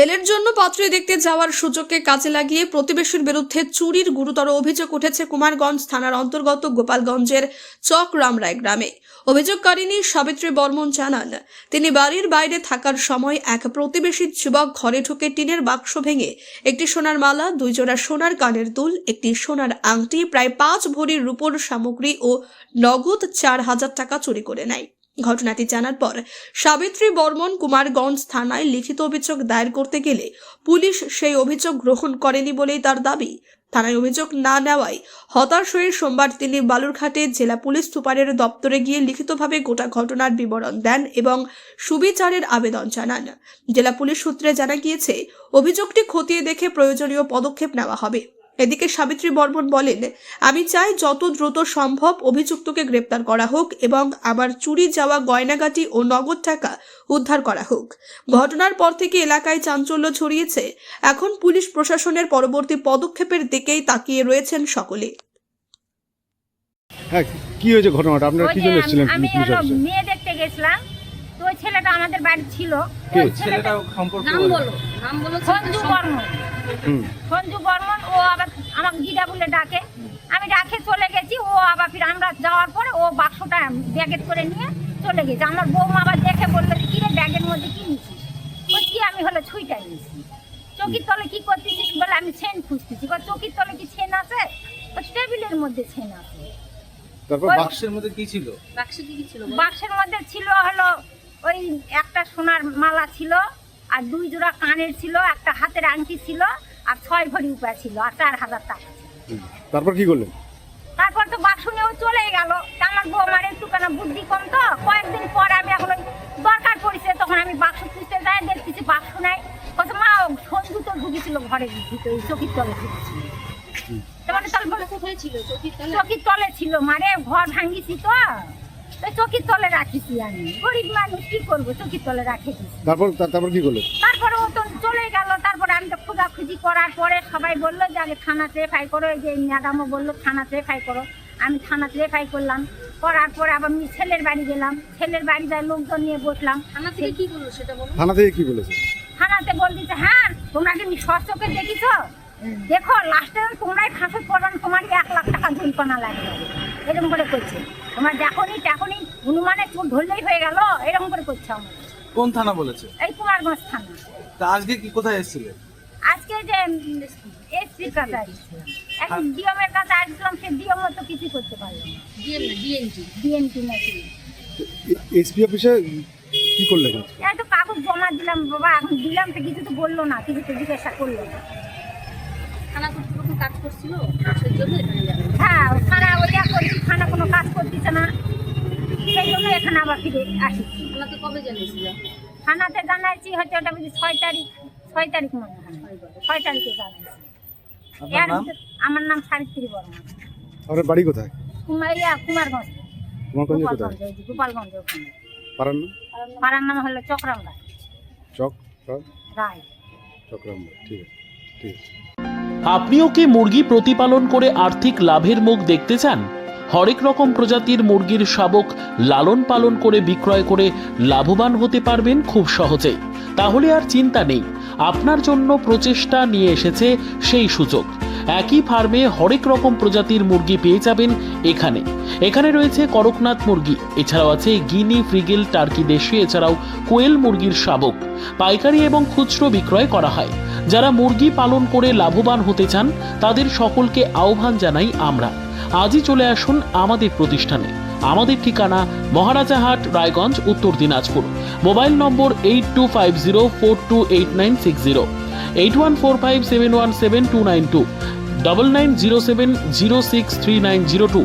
ছেলের জন্য পাত্রী দেখতে যাওয়ার সুযোগকে কাজে লাগিয়ে প্রতিবেশীর বিরুদ্ধে চুরির গুরুতর অভিযোগ উঠেছে কুমারগঞ্জ থানার অন্তর্গত গোপালগঞ্জের চক রামরায় গ্রামে। অভিযোগকারিণী সাবিত্রী বর্মন জানান, তিনি বাড়ির বাইরে থাকার সময় এক প্রতিবেশী যুবক ঘরে ঢুকে টিনের বাক্স ভেঙে একটি সোনার মালা, 2 জোড়া সোনার কানের দুল, একটি সোনার আংটি, প্রায় 5 ভরির রূপোর সামগ্রী ও নগদ 4,000 টাকা চুরি করে নেয়। ঘটনাটি জানার পর সাবিত্রী বর্মন কুমারগঞ্জ থানায় লিখিত অভিযোগ দায়ের করতে গেলে পুলিশ সেই অভিযোগ গ্রহণ করেনি বলেই তার দাবি। থানায় অভিযোগ না নেওয়ায় হতাশ হয়ে সোমবার তিনি বালুরঘাটে জেলা পুলিশ সুপারের দপ্তরে গিয়ে লিখিতভাবে গোটা ঘটনার বিবরণ দেন এবং সুবিচারের আবেদন জানান। জেলা পুলিশ সূত্রে জানা গিয়েছে, অভিযোগটি খতিয়ে দেখে প্রয়োজনীয় পদক্ষেপ নেওয়া হবে। এদিকে সাবিত্রী বর্মন বলেন, আমি চাই যত দ্রুত সম্ভব অভিযুক্তকে গ্রেপ্তার করা হোক এবং আমার চুরি যাওয়া গয়নাগাটি ও নগদ টাকা উদ্ধার করা হোক। ঘটনার পর থেকে এলাকায় চাঞ্চল্য ছড়িয়েছে। এখন পুলিশ প্রশাসনের পরবর্তী পদক্ষেপের দিকেই তাকিয়ে রয়েছেন সকলে। হ্যাঁ, কি হয়েছে ঘটনাটা? আপনারা কি জন্য এসেছিলেন? আমি মেয়ে দেখতে গেছিলাম, তো ওই ছেলেটা আমাদের বাড়ি ছিল। ওই ছেলেটা সম্পর্ক নাম বলো সঞ্জু বর্মন। সঞ্জু বর্মন ও আবার আমাকে গিডা বলে ডাকে, আমি ডাকে চলে গেছি। ও আবার ফির আমরা যাওয়ার পরে ও বাক্সটা ব্যাগে করে নিয়ে চলে গেছে। আমার বৌমা আবার দেখে বললো, কি রে ব্যাগের মধ্যে কি নিছিস? ওই কি আমি হলো ছুঁইটাই নিছি। চকির তলে কি করতেছিস? বলে আমি চেন খুঁজতেছি। চকির তলে কি চেন আছে? ওই টেবিলের মধ্যে চেন আছে। তারপর বাক্সের মধ্যে কি ছিল? বাক্সের মধ্যে ছিল হলো ওই একটা সোনার মালা ছিল, আর 2 জোড়া কানের ছিল, একটা হাতের আংটি ছিল, আর 6 ভরি উপা ছিল, আর 4,000 টাকা ছিল। তারপর কি করলেন? তারপর তো বাক্স নিয়েও চলে গেল। আমার বৌমার একটুখানি বুদ্ধি কম, তো কয়েকদিন পর আমি এখন দরকার পড়েছে, তখন আমি বাক্স খুঁজতে যাই, দেখতেছি বাক্স নাই। কত মা সন্ধু তো ঢুকেছিল ঘরের ভিতরে, চকির তলে ঢুকেছিল। চকির তলে ছিল, মানে ঘর ভাঙিছি তো চকির তলে রাখিছি। আমি গরিব মানুষ, কি করবো, চকির তলে রাখেছি। তারপর কি করলেন? তারপরে ও তো চলে গেল। তারপরে আমি তো খোঁজাখুঁজি করার পরে সবাই বললো যে আগে থানাতে এফআই করো। এই যে ম্যাডামও বললো থানাতে এফআই করো। আমি থানাতে এফআই করলাম। করার পরে আবার আমি ছেলের বাড়ি গেলাম। ছেলের বাড়ি যাই লোকজন নিয়ে বসলাম। থানা থেকে কি বললো সেটা বলো। থানা থেকে কি বলেছে? থানাতে বলতেছে, হ্যাঁ তোমরা কি সচকে দেখিছ, দেখো লাস্টে তোমরাই ফাঁসে পড়বেন, তোমার 1 লাখ টাকা জরিমানা লাগবে। এরকম করে করছে। তোমরা দেখোনি টাকনি হনুমানে চোর ধরলেই হয়ে গেল, এরকম করে করছে আমার। কোন থানা বলেছে? এই কুমারগঞ্জ থানা। তা আজকে কি কোথায় এসেছিলেন? আজকে যে এসপির কাছে আসছিলাম, এখন ডিএমের কাছে আসছিলাম, সে ডিএম তো কিছু করতে পারলো না। ডিএনটি নাকি এসপি অফিসে কি করলেন? এই তো কাগজ জমা দিলাম বাবা, এখন দিলাম তো কিছু তো বললো না, কিছু তো জিজ্ঞাসা করলো না। থানা কোনো কাজ করছিল সেই জন্য এখানে যাবে। হ্যাঁ, থানা ওইটা করছি, থানা কোনো কাজ করতেছে না, সেই জন্য এখানে আবার ফিরে আসি। থানাতে কবে জানিয়েছিল? থানাতে জানাইছি হচ্ছে ওটা বুঝি 6 তারিখ মনে হয়, 6 তারিখে জানাইছি। আমার নাম সাবিত্রী বর্মন। আপনার বাড়ি কোথায়? কুমারগঞ্জ। গোপালগঞ্জ। ওখানে পাড়ার নাম হলো চকরাম রায়। চকরাম রায়, ঠিক আছে, ঠিক আছে। আপনিও কি মুরগি প্রতিপালন করে আর্থিক লাভের মুখ দেখতে চান? হরেক রকম প্রজাতির মুরগির শাবক লালন পালন করে বিক্রয় করে লাভবান হতে পারবেন খুব সহজেই। তাহলে আর চিন্তা নেই, আপনার জন্য প্রচেষ্টা নিয়ে এসেছে সেই সুযোগ। একই ফার্মে হরেক রকম প্রজাতির মুরগি পেয়ে যাবেন এখানে রয়েছে করকনাথ মুরগি, এছাড়াও আছে গিনি, ফ্রিগেল, টার্কি দেশি, এছাড়াও কোয়েল মুরগির শাবক। পাইকারি এবং খুচরো বিক্রয় করা হয়। যারা মুরগি পালন করে লাভবান হতে চান তাদের সকলকে আহ্বান জানাই আমরা। আজই চলে আসুন আমাদের প্রতিষ্ঠানে। আমাদের ঠিকানা মহারাজাহাট, রায়গঞ্জ, উত্তর দিনাজপুর। মোবাইল নম্বর 8250428960, 8145717292, 9907063902।